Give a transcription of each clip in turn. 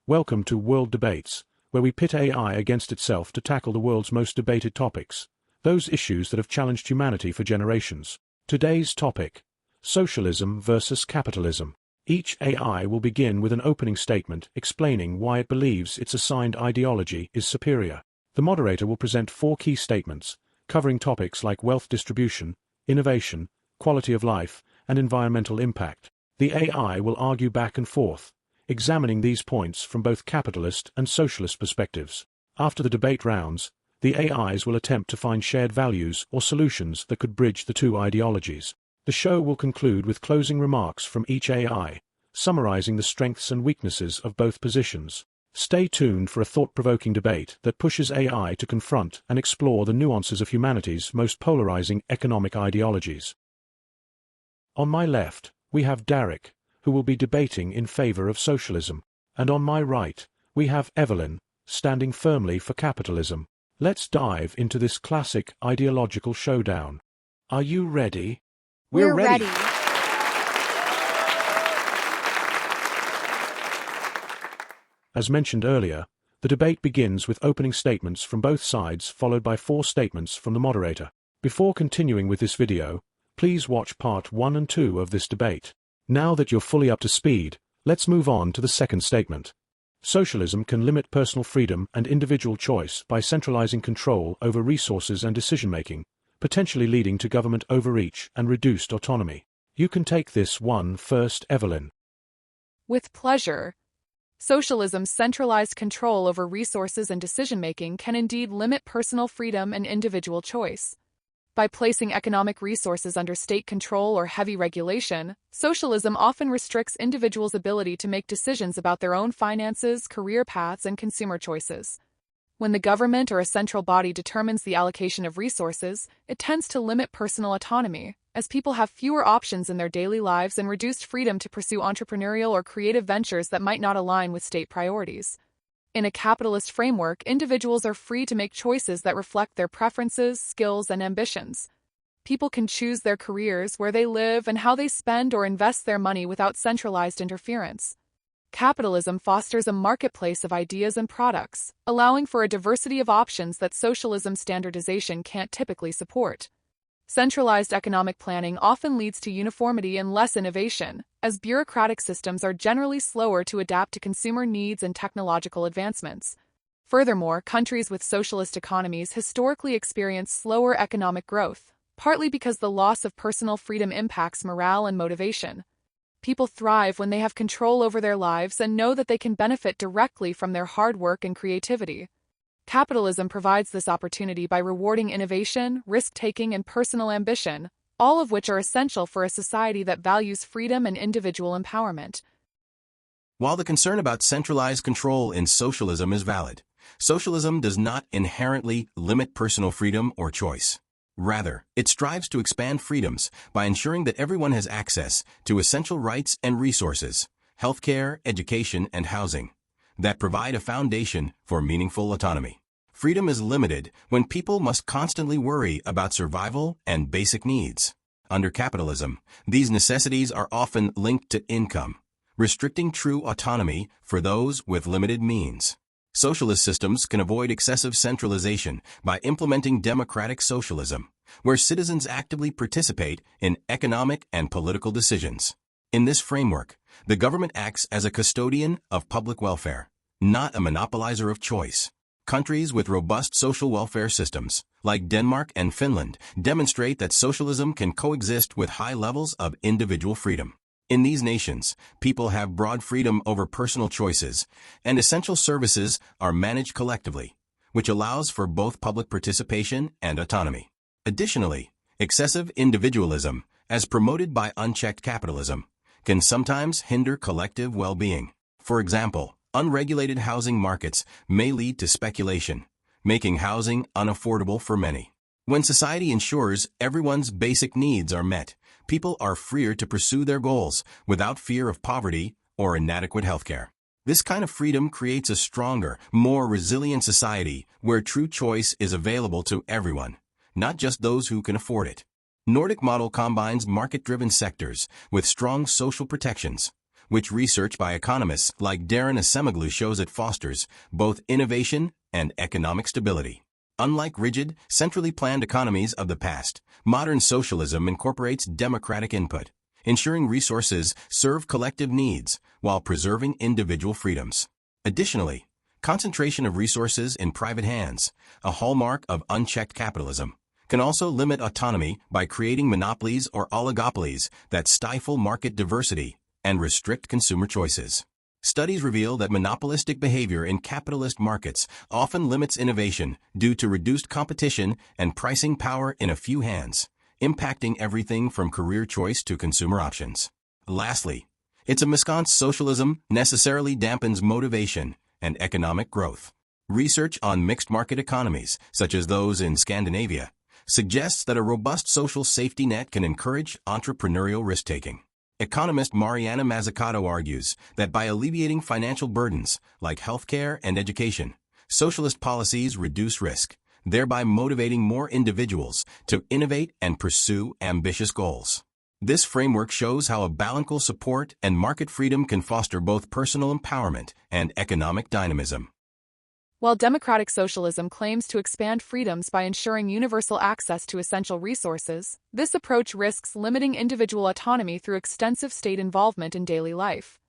Welcome to World Debates, where we pit AI against itself to tackle the world's most debated topics, those issues that have challenged humanity for generations. Today's topic: Socialism versus Capitalism. Each AI will begin with an opening statement explaining why it believes its assigned ideology is superior. The moderator will present 4 key statements, covering topics like wealth distribution, innovation, quality of life, and environmental impact. The AI will argue back and forth, examining these points from both capitalist and socialist perspectives. After the debate rounds, the AIs will attempt to find shared values or solutions that could bridge the two ideologies. The show will conclude with closing remarks from each AI, summarizing the strengths and weaknesses of both positions. Stay tuned for a thought-provoking debate that pushes AI to confront and explore the nuances of humanity's most polarizing economic ideologies. On my left, we have Derek, who will be debating in favor of socialism, and on my right, we have Evelyn, standing firmly for capitalism. Let's dive into this classic ideological showdown. Are you ready? We're ready. As mentioned earlier, the debate begins with opening statements from both sides followed by 4 statements from the moderator. Before continuing with this video, please watch part 1 and 2 of this debate. Now that you're fully up to speed, let's move on to the second statement. Socialism can limit personal freedom and individual choice by centralizing control over resources and decision-making, potentially leading to government overreach and reduced autonomy. You can take this one first, Evelyn. With pleasure. Socialism's centralized control over resources and decision-making can indeed limit personal freedom and individual choice. By placing economic resources under state control or heavy regulation, socialism often restricts individuals' ability to make decisions about their own finances, career paths, and consumer choices. When the government or a central body determines the allocation of resources, it tends to limit personal autonomy, as people have fewer options in their daily lives and reduced freedom to pursue entrepreneurial or creative ventures that might not align with state priorities. In a capitalist framework, individuals are free to make choices that reflect their preferences, skills, and ambitions. People can choose their careers, where they live, and how they spend or invest their money without centralized interference. Capitalism fosters a marketplace of ideas and products, allowing for a diversity of options that socialism standardization can't typically support. Centralized economic planning often leads to uniformity and less innovation, as bureaucratic systems are generally slower to adapt to consumer needs and technological advancements. Furthermore, countries with socialist economies historically experience slower economic growth, partly because the loss of personal freedom impacts morale and motivation. People thrive when they have control over their lives and know that they can benefit directly from their hard work and creativity. Capitalism provides this opportunity by rewarding innovation, risk-taking, and personal ambition, all of which are essential for a society that values freedom and individual empowerment. While the concern about centralized control in socialism is valid, socialism does not inherently limit personal freedom or choice. Rather, it strives to expand freedoms by ensuring that everyone has access to essential rights and resources, healthcare, education, and housing, that provide a foundation for meaningful autonomy. Freedom is limited when people must constantly worry about survival and basic needs. Under capitalism, these necessities are often linked to income, restricting true autonomy for those with limited means. Socialist systems can avoid excessive centralization by implementing democratic socialism, where citizens actively participate in economic and political decisions. In this framework, the government acts as a custodian of public welfare, not a monopolizer of choice. Countries with robust social welfare systems, like Denmark and Finland, demonstrate that socialism can coexist with high levels of individual freedom. In these nations, people have broad freedom over personal choices, and essential services are managed collectively, which allows for both public participation and autonomy. Additionally, excessive individualism, as promoted by unchecked capitalism, can sometimes hinder collective well-being. For example, unregulated housing markets may lead to speculation, making housing unaffordable for many. When society ensures everyone's basic needs are met, people are freer to pursue their goals without fear of poverty or inadequate healthcare. This kind of freedom creates a stronger, more resilient society where true choice is available to everyone, not just those who can afford it. Nordic model combines market-driven sectors with strong social protections, which research by economists like Darren Acemoglu shows it fosters both innovation and economic stability. Unlike rigid, centrally planned economies of the past, modern socialism incorporates democratic input, ensuring resources serve collective needs while preserving individual freedoms. Additionally, concentration of resources in private hands, a hallmark of unchecked capitalism, can also limit autonomy by creating monopolies or oligopolies that stifle market diversity and restrict consumer choices. Studies reveal that monopolistic behavior in capitalist markets often limits innovation due to reduced competition and pricing power in a few hands, impacting everything from career choice to consumer options. Lastly, it's a misconceived socialism necessarily dampens motivation and economic growth. Research on mixed market economies, such as those in Scandinavia, suggests that a robust social safety net can encourage entrepreneurial risk-taking. Economist Mariana Mazzucato argues that by alleviating financial burdens like healthcare and education, socialist policies reduce risk, thereby motivating more individuals to innovate and pursue ambitious goals. This framework shows how a balanced support and market freedom can foster both personal empowerment and economic dynamism. While democratic socialism claims to expand freedoms by ensuring universal access to essential resources, this approach risks limiting individual autonomy through extensive state involvement in daily life.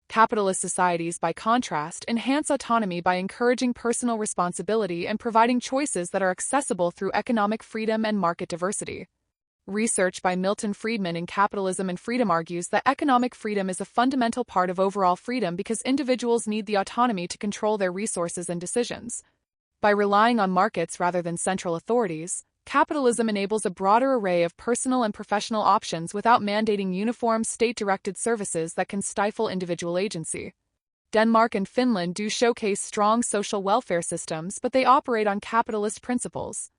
Capitalist societies, by contrast, enhance autonomy by encouraging personal responsibility and providing choices that are accessible through economic freedom and market diversity. Research by Milton Friedman in Capitalism and Freedom argues that economic freedom is a fundamental part of overall freedom because individuals need the autonomy to control their resources and decisions. By relying on markets rather than central authorities, capitalism enables a broader array of personal and professional options without mandating uniform state-directed services that can stifle individual agency. Denmark and Finland do showcase strong social welfare systems, but they operate on capitalist principles.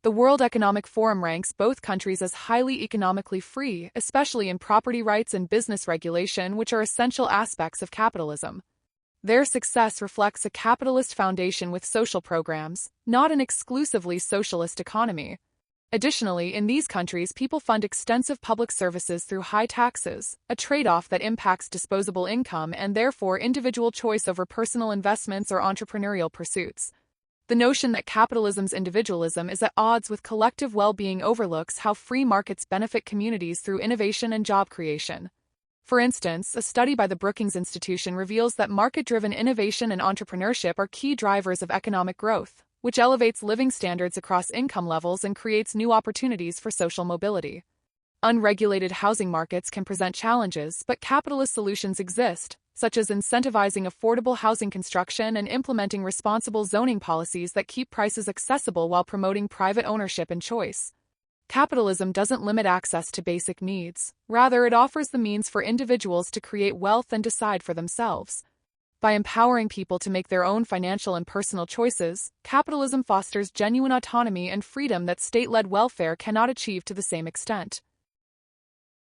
The World Economic Forum ranks both countries as highly economically free, especially in property rights and business regulation, which are essential aspects of capitalism. Their success reflects a capitalist foundation with social programs, not an exclusively socialist economy. Additionally, in these countries, people fund extensive public services through high taxes, a trade-off that impacts disposable income and therefore individual choice over personal investments or entrepreneurial pursuits. The notion that capitalism's individualism is at odds with collective well-being overlooks how free markets benefit communities through innovation and job creation. For instance, a study by the Brookings Institution reveals that market-driven innovation and entrepreneurship are key drivers of economic growth, which elevates living standards across income levels and creates new opportunities for social mobility. Unregulated housing markets can present challenges, but capitalist solutions exist, such as incentivizing affordable housing construction and implementing responsible zoning policies that keep prices accessible while promoting private ownership and choice. Capitalism doesn't limit access to basic needs. Rather, it offers the means for individuals to create wealth and decide for themselves. By empowering people to make their own financial and personal choices, capitalism fosters genuine autonomy and freedom that state-led welfare cannot achieve to the same extent.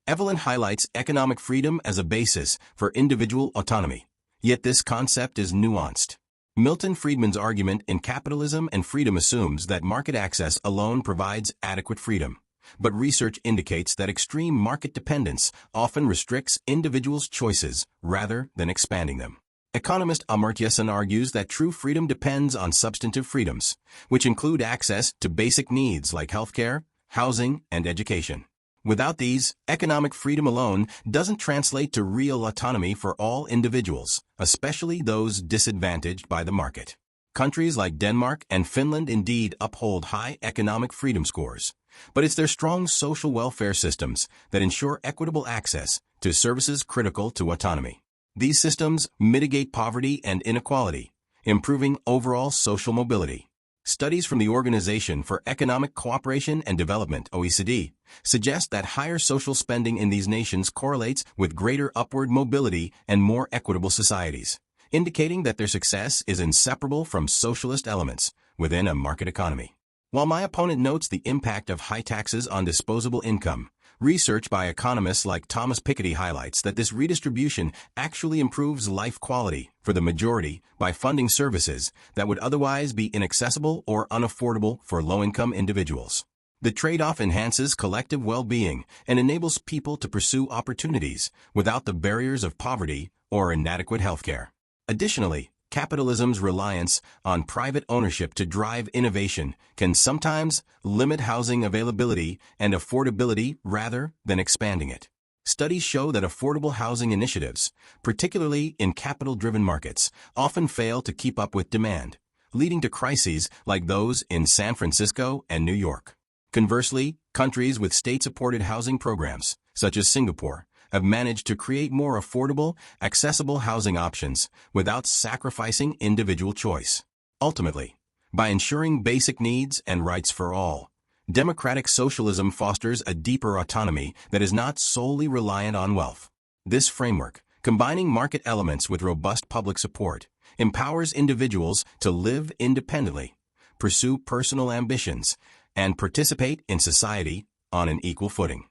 Evelyn highlights economic freedom as a basis for individual autonomy, yet this concept is nuanced. Milton Friedman's argument in Capitalism and Freedom assumes that market access alone provides adequate freedom, but research indicates that extreme market dependence often restricts individuals' choices rather than expanding them. Economist Amartya Sen argues that true freedom depends on substantive freedoms, which include access to basic needs like healthcare, housing, and education. Without these, economic freedom alone doesn't translate to real autonomy for all individuals, especially those disadvantaged by the market. Countries like Denmark and Finland indeed uphold high economic freedom scores, but it's their strong social welfare systems that ensure equitable access to services critical to autonomy. These systems mitigate poverty and inequality, improving overall social mobility. Studies from the Organization for Economic Cooperation and Development, OECD, suggest that higher social spending in these nations correlates with greater upward mobility and more equitable societies, indicating that their success is inseparable from socialist elements within a market economy. While my opponent notes the impact of high taxes on disposable income, research by economists like Thomas Piketty highlights that this redistribution actually improves life quality for the majority by funding services that would otherwise be inaccessible or unaffordable for low-income individuals. The trade-off enhances collective well-being and enables people to pursue opportunities without the barriers of poverty or inadequate healthcare. Additionally, capitalism's reliance on private ownership to drive innovation can sometimes limit housing availability and affordability rather than expanding it. Studies show that affordable housing initiatives, particularly in capital-driven markets, often fail to keep up with demand, leading to crises like those in San Francisco and New York. Conversely, countries with state-supported housing programs, such as Singapore, have managed to create more affordable, accessible housing options without sacrificing individual choice. Ultimately, by ensuring basic needs and rights for all, democratic socialism fosters a deeper autonomy that is not solely reliant on wealth. This framework, combining market elements with robust public support, empowers individuals to live independently, pursue personal ambitions, and participate in society on an equal footing.